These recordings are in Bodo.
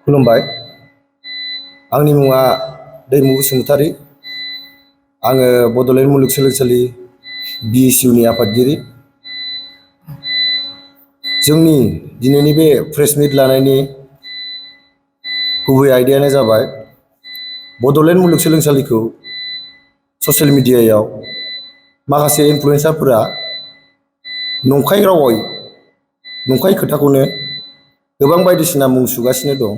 खुलुमबाय। आंनि मुङा दैमु बसुमतारी। आङो बड'लेण्ड मुलुगसोलोंसालि BSUनि आफादगिरि। जोंनि दिनैनि बे प्रेस मिट लानायनि गुबै आयदायानो जाबाय बड'लेण्ड मुलुगसोलोंसालिखौ ससियेल मिडियायाव माखासे इनफ्लुयेन्सारफोरा नंखाय रावै नंखाय खोथाखौनो गोबां बायदिसिना मुं सुगासिनो दं।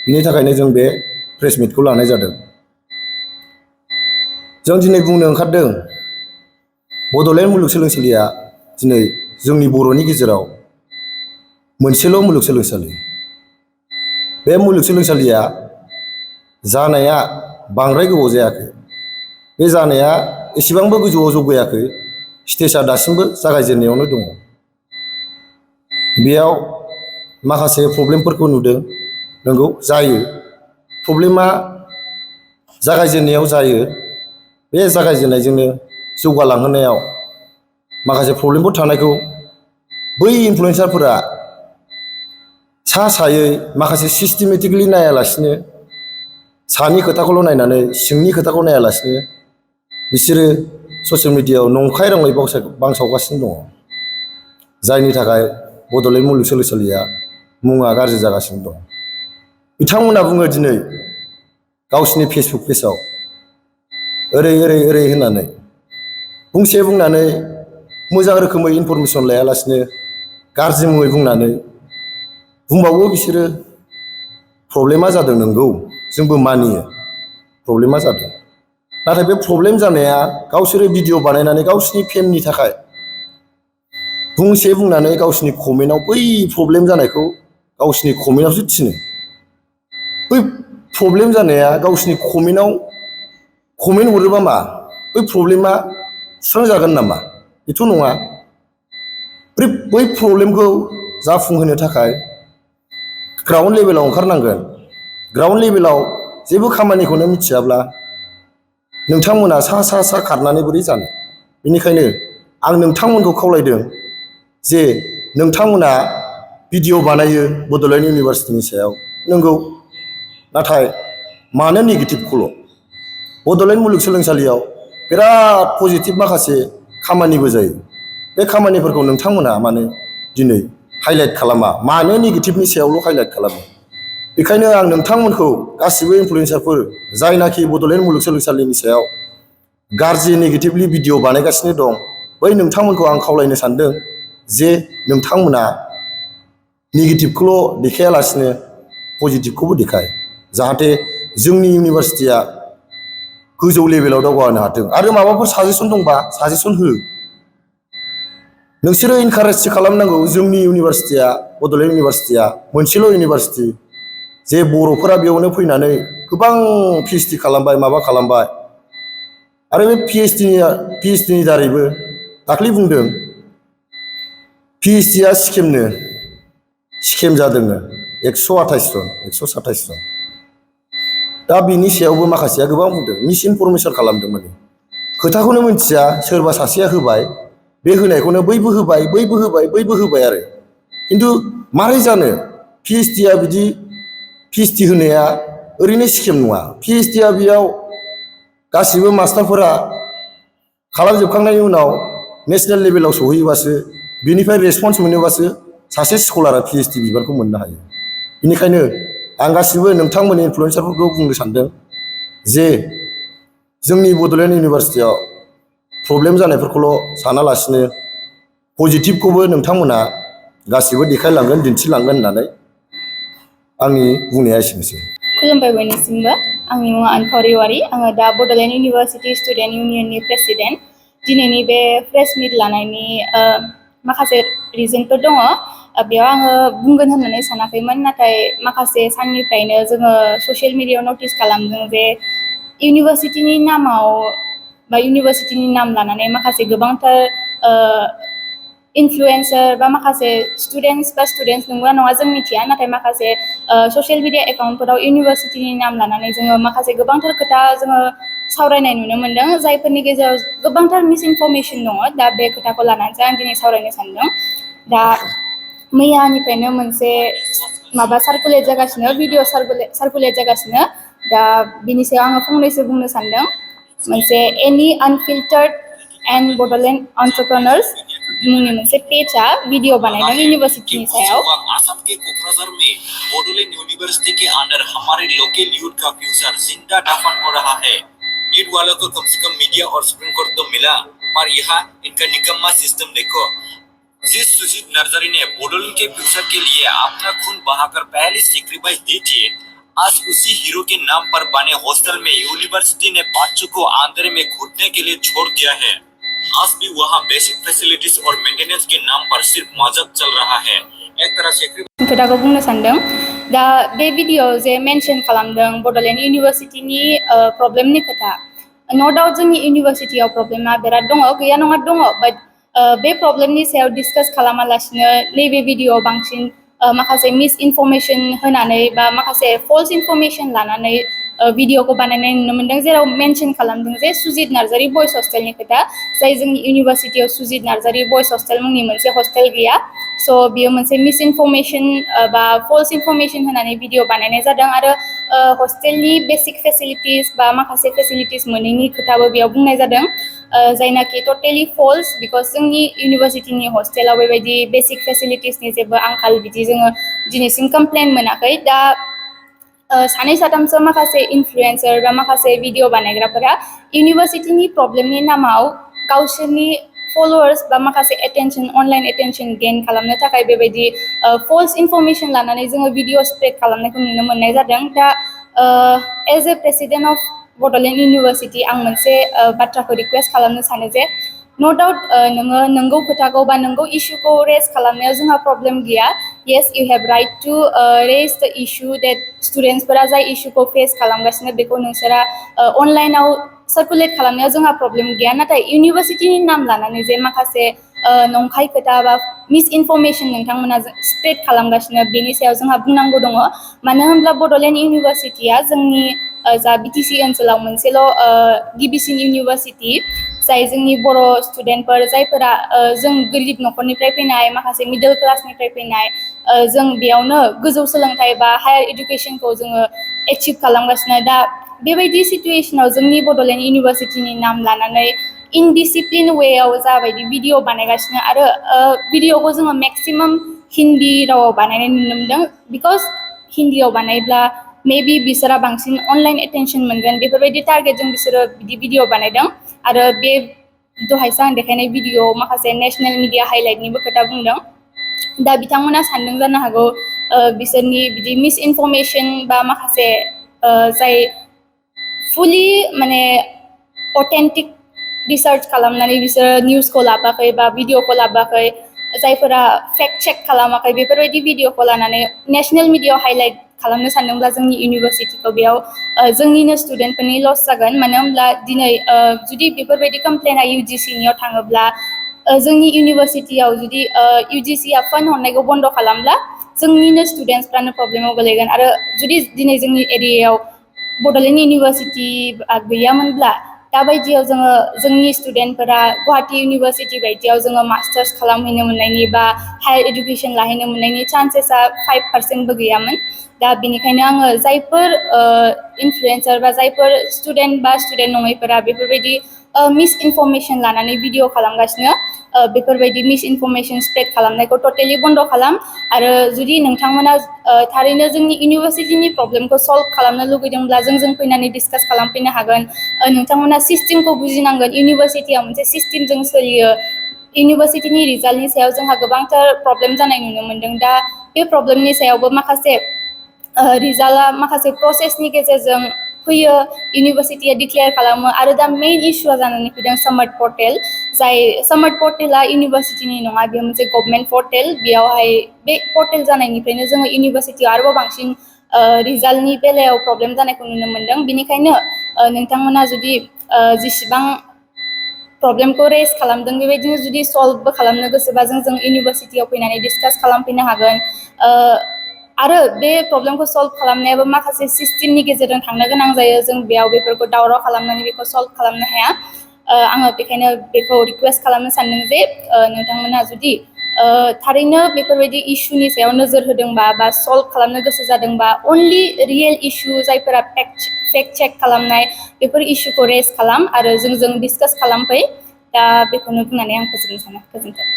बिनि थाखायनो जों बे प्रेस मिटखौ लानाय जादों। जों दिनै बुंनो ओंखारदों बड'लेण्ड मुलुगसोलोंसालिया दिनै जोंनि बर'नि गेजेराव मोनसेल' मुलुगसोलोंसालि। बे मुलुगसोलोंसालिया जानाया बांद्राय गोबाव जायाखै। बे जानाया एसेबांबो गोजौआव जौगायाखै। स्टेजआ दासिमबो जागायजेननायावनो दङ। बेयाव माखासे प्रब्लेमफोरखौ नुदों। नंगौ, जायो। प्रब्लेमा जागायजेननायाव जायो। बे जागायजेननायजोंनो जौगालांहोनायाव माखासे प्रब्लेमफोर थानायखौ बै इनफ्लुयेन्सारफोरा सायै माखासे सिस्टेमेटिकलि नायालासिनो सानि खोथाखौल' नायनानै सिंनि खोथाखौ नायालासिनो बिसोरो ससियेल मिडियायाव नंखाय रावै बांसावगासिनो दङ। जायनि थाखाय बड'लेण्ड मुलुगसोलोंसालिया मुङा गाज्रि जागासिनो दं। बिथांमोना बुङो दिनै गावसिनि फेसबुक पेजआव ओरै होननानै बुंसे बुंनानै मोजां रोखोमै इनफरमेसन लायालासिनो गाज्रि मुङै बुंनानै बुंबावो बिसोरो प्रब्लेमा जादों। नंगौ, जोंबो मानियो प्रब्लेमा जादों। नाथाय बे प्रब्लेम जानाया गावसोरो भिडिअ बानायनानै गावसिनि फेमनि थाखाय बुंसे बुंनानै गावसिनि कमेन्टआव बै प्रब्लेम जानायखौ गावसिनि कमेन्टआवसो थिनो। बै प्रब्लेम जानाया गावसिनि कमेन्टआव कमेन्ट हरोबा मा बै प्रब्लेमा सुस्रांजागोन नामा? बेथ' नङा। बै प्रब्लेमखौ जाफुंहोनो थाखाय ग्राउन्ड लेभेलाव ओंखारनांगोन। ग्राउन्ड लेभेलाव जेबो खामानिखौनो मिथियाब्ला नोंथांमोना सा खारनानै बोरै जानो? बेनिखायनो आं नोंथांमोनखौ खावलायदों जे नोंथांमोना भिडिअ बानायो बड'लेण्ड इउनिभारसिटिनि सायाव। नंगौ, नाथाय मानो नेगेटिभखौल'? बड'लेण्ड मुलुगसोलोंसालियाव बिराद पजिटिभ माखासे खामानिबो जायो। बे खामानिफोरखौ नोंथांमोना मानो दिनै हाइलाइट खालामा? मानो नेगेटिभनि सायावल' हाइलाइट खालामो? बेखायनो आं नोंथांमोनखौ गासिबो इनफ्लुयेन्सारफोर जायनाखि बड'लेण्ड मुलुगसोलोंसालिनि सायाव गाज्रि नेगेटिभलि भिडिअ बानायगासिनो दं, बै नोंथांमोनखौ आं खावलायनो सानदों जे नोंथांमोना नेगेटिभखौल' देखायालासिनो पजिटिभखौबो देखाय, जाहाथे जोंनि इउनिभारसिटिया गोजौ लेभेलाव दावगानो हाथों। आरो माबाफोर साजेसन दंबा साजेसन हो। नोंसोरो इनकारेजसो खालामनांगौ। जोंनि इउनिभारसिटिया बड'लेण्ड इउनिभारसिटिया मोनसेल' इउनिभारसिटि जे बर'फोरा बेयावनो फैनानै गोबां PhD खालामबाय, माबा खालामबाय। आरो बे PhDनि दारैबो दाख्लै बुंदों PhDआ स्केम जादोंनो 128 जन, 127 जन। दा बिनि सायावबो माखासेया गोबां बुंदों, मिस इनफरमेसन खालामदों। माने खोथाखौनो मिथिया, सोरबा सासेया होबाय, बे होनायखौनो बैबो होबाय, बैबो होबाय, बैबो होबाय आरो। खिन्थु मारै जानो? PhDआ बिदि PhD होनाया ओरैनो स्केम नङा। PhDआ बेयाव गासिबो मास्टारफोरा खालामजोबखांनायनि उनाव नेसनेल लेभेलाव सौहैयोबासो, बिनिफ्राय रेसपन्स मोनोबासो सासे स्कलारा PhD बिबानखौ मोननो हायो। बेनिखायनो आं गासिबो नोंथांमोननि इनफ्लुयेन्सारफोरखौ बुंनो सानदों जे जोंनि बड'लेण्ड इउनिभारसिटियाव प्रब्लेम जानायफोरखौल' सानालासिनो पजिटिभखौबो नोंथांमोना गासिबो देखायलांगोन, दिन्थिलांगोन होननानै आंनि बुंनाया एसेनोसै। खुलुमबाय बयनिसिमबो। आंनि मुङा अनफावरि औवारि। आङो दा बड'लेण्ड इउनिभारसिटि स्टुडेन्ट इउनियननि प्रेसिडेन्ट। दिनैनि बे प्रेस मिट लानायनि माखासे रिजनफोर दङ। बेयाव आङो बुंगोन होननानै सानाखैमोन, नाथाय माखासे साननिफ्रायनो जोङो ससियेल मिडियायाव नटिस खालामदों जे इउनिभारसिटिनि नामाव बा इउनिभारसिटिनि नाम लानानै माखासे गोबांथार इनफ्लुयेन्सार बा माखासे स्टुडेन्टस नंगौना नङा जों मिथिया, नाथाय माखासे ससियेल मिडिया एकाउन्टफोराव इउनिभारसिटिनि नाम लानानै जोङो माखासे गोबांथार खोथा जोङो सावरायनाय नुनो मोन्दों, जायफोरनि गेजेराव गोबांथार मिस इनफरमेसन दङ। दा बे खोथाखौ लानानैसो आं दिनै सावरायनो सानदों। दा मैयानिफ्रायनो मोनसे माबा सार्कुलेट जागासिनो भिडिअ सार्कुलेट जागासिनो दा बिनि सायाव आङो फंनैसो बुंनो सानदों मोनसे एनि अनफिल्टार्ड एन्ड बड'लेण्ड एन्टारप्रेन्योर्स मुंनि मोनसे पेजआ भिडिअ बानायदों इउनिभार्सिटिनि सायाव आसाम के कोकराझार में बॉडोलैंड यूनिवर्सिटी के अंडर हमारे लोकल यूथ का फ्यूचर जिंदा दफन हो रहा है। नीट वालों को कम से कम मीडिया और सुप्रीम कोर्ट तो मिला, पर यहाँ इनका निकम्मा सिस्टम देखो। जिस सुजीत नर्सरी ने बॉडोलैंड के फ्यूचर के लिए अपना खून बहाकर पहले सेक्रीफाइस दी थी, आज उसी हीरो के नाम पर बने हॉस्टल में यूनिवर्सिटी ने बच्चों को अंधेरे में घुटने के लिए छोड़ दिया है। आज भी वहाँ बेसिक फैसिलिटीज और मेंटेनेंस के नाम पर सिर्फ मजाक चल रहा है। एक तरह से खोथाखौ बुंनो सानदों दा बे भिडिअ जे मेनसन खालामदों बड'लेण्ड इउनिभार्सिटिनि प्रब्लेमनि खोथा नो डाउट जोंनि इउनिभार्सिटियाव प्रब्लेमा बिराद दङ गैया नङा दङ बाट बे प्रब्लेमनि सायाव डिसकास खालामालासिनो नैबे भिडिअ बांसिन माखासे मिस इनफरमेशन होनानै बा माखासे फल्स इनफरमेशन लानानै भिडिअखौ बानायनाय नुनो मोनदों जेराव मेनसन खालामदों जे सुजित नार्जारी बयस हस्टेलनि खोथा जाय जोंनि इउनिभार्सिटियाव सुजित नार्जारी बयस हस्टेल मुंनि मोनसे हस्टेल गैया स' बियो मोनसे मिस इनफरमेशन बा फल्स इनफरमेशन होनानै भिडिअ बानायनाय जादों आरो हस्टेलनि बेसिक फेसिलिटिस बा माखासे फेसिलिटिस मोनैनि खोथाबो बेयाव बुंनाय जादों जायनाखि टटेलि फल्स बिकज जोंनि इउनिभार्सिटिनि हस्टेलाव बेबायदि बेसिक फेसिलिटिसनि जेबो आंखाल बिदि जोङो दिनैसिम कमप्लेन मोनाखै दा सानै साथामसो माखासे इनफ्लुएन्सार बा माखासे भिडिअ बानायग्राफोरा इउनिभार्सिटिनि प्रब्लेमनि नामाव गावसोरनि फलोवार्स बा माखासे एटेनसन अनलाइन एटेनसन गेइन खालामनो थाखाय बेबायदि फल्स इनफरमेशन लानानै जोङो भिडिअ स्प्रेड खालामनायखौ नुनो मोननाय जादों दा as a president of Bodoland university आं मोनसे बाथ्राखौ रिक्वेस्ट खालामनो सानो जे नो डाउट नोङो नंगौ खोथाखौ बा नंगौ इस्युखौ रेज खालामनायाव जोंहा प्रब्लेम गैया yes you have right to raise the issue that स्टुडेन्टसफोरा जाय इस्युखौ फेस खालामगासिनो बेखौ नोंसोरा अनलाइनाव सार्कुलेट खालामनायाव जोंहा प्रब्लेम गैया नाथाय इउनिभार्सिटिनि नाम लानानै जे माखासे नंखाय खोथा बा मिस इनफरमेशन नोंथांमोना स्प्रेड खालामगासिनो बेनि सायाव जोंहा बुंनांगौ दङ मानो होनब्ला बड'लेण्ड इउनिभार्सिटिया जोंनि जा बिटिसि ओनसोलाव मोनसेल' गिबिसिन इउनिभार्सिटि जाय जोंनि बर' स्टुडेन्टफोर जायफोरा जों गोरिब न'खरनिफ्राय फैनाय माखासे मिडल क्लासनिफ्राय फैनाय जों बेयावनो गोजौ सोलोंथाइ बा हायार इडुकेसनखौ जोङो एचिभ खालामगासिनो दा बेबायदि सिटुएसनाव जोंनि बड'लेण्ड इउनिभार्सिटिनि नाम लानानै इनडिसिप्लिन वेआव जाबायदि भिडिअ बानायगासिनो आरो भिडिअखौ जोङो मेक्सिमाम हिन्दी रावाव बानायनाय नुनो मोनदों बिकज हिन्दीयाव बानायब्ला मेबि बिसोरा बांसिन अनलाइन एटेनसन मोनगोन बेफोरबायदि टारगेटजों बिसोरो बिदि भिडिअ बानायदों आरो बे दहायसो आं देखायनाय भिडिअ माखासे नेसनेल मिडिया हाइलाइटनिबो खोथा बुंदों दा बिथांमोना सानदों जानो हागौ बिसोरनि बिदि मिस इनफरमेशन बा माखासे जाय फुलि माने अथेन्टिक रिसार्च खालामनानै बिसोरो निउसखौ लाबोआखै बा भिडिअखौ लाबोआखै जायफोरा फेक्ट चेक खालामाखै बेफोरबायदि भिडिअखौ लानानै नेसनेल मिडियाआव हाइलाइट खालामनो सानदोंब्ला जोंनि इउनिभार्सिटिखौ बेयाव जोंनिनो स्टुडेन्टफोरनि लस जागोन मानो होनब्ला दिनै जुदि बेफोरबायदि कमप्लेना इउजिसिनियाव थाङोब्ला जोंनि इउनिभार्सिटियाव जुदि इउजिसिया फान्ड हरनायखौ बन्द खालामब्ला जोंनिनो स्टुडेन्टसफ्रानो प्रब्लेमाव गोलैगोन आरो जुदि दिनै जोंनि एरियायाव बड'लेण्ड इउनिभार्सिटि गैयामोनब्ला दाबायदियाव जोङो जोंनि स्टुडेन्टफोरा गुवाहाटि इउनिभार्सिटि बायदियाव जोङो मास्टार्स खालामहैनो मोननायनि बा हायार इडुकेसन लाहैनो मोननायनि चान्सेसा 5%बो गैयामोन दा बेनिखायनो आङो जायफोर इनफ्लुएन्सार बा जायफोर स्टुडेन्ट बा स्टुडेन्ट नङैफोरा बेफोरबायदि मिस इनफरमेशन लानानै भिडिअ खालामगासिनो बेफोरबायदि मिस इनफरमेशन स्प्रेड खालामनायखौ टटेलि बन्द खालाम आरो जुदि नोंथांमोना थारैनो जोंनि इउनिभार्सिटिनि प्रब्लेमखौ सल्भ खालामनो लुगैदोंब्ला जों फैनानै डिसकास खालामफैनो हागोन नोंथांमोना सिस्टेमखौ बुजिनांगोन इउनिभार्सिटिया मोनसे सिस्टेमजों सोलियो इउनिभार्सिटिनि रिजाल्टनि सायाव जोंहा गोबांथार प्रब्लेम जानाय नुनो मोनदों दा बे प्रब्लेमनि सायावबो माखासे रिजाल्टआ माखासे प्रसेसनि गेजेरजों फैयो इउनिभार्सिटिया डिक्लेयार खालामो आरो दा मेइन इस्युआ जानानै फैदों सामार्ट पर्टेल जाय सामार्ट पर्टेला इउनिभार्सिटिनि नङा बेयो मोनसे गभर्नमेन्ट पर्टेल बेयावहाय बे पर्टेल जानायनिफ्रायनो जोङो इउनिभार्सिटियाव आरोबाव बांसिन रिजाल्टनि बेलायाव प्रब्लेम जानायखौ नुनो मोनदों बेनिखायनो नोंथांमोना जुदि जेसेबां प्रब्लेमखौ रेज खालामदों बेबायदिनो जुदि सल्भबो खालामनो गोसोबा जों इउनिभार्सिटियाव फैनानै डिसकास खालामफैनो हागोन आरो बे प्रब्लेमखौ सल्भ खालामनायाबो माखासे सिस्टेमनि गेजेरजों थांनो गोनां जायो जों बेयाव बेफोरखौ दावराव खालामनानै बेखौ सल्भ खालामनो हाया आङो बेखायनो बेखौ रिक्वेस्ट खालामनो सानदों जे नोंथांमोना जुदि थारैनो बेफोरबायदि इशुनि सायाव नोजोर होदोंबा बा सल्भ खालामनो गोसो जादोंबा अनलि रियेल इशु जायफोरा फेक्ट चेक खालामनाय बेफोर इशुखौ रेज खालाम आरो जोंजों डिसकास खालामफै दा बेखौनो बुंनानै आं फोजोबनो सानो गोजोन्थों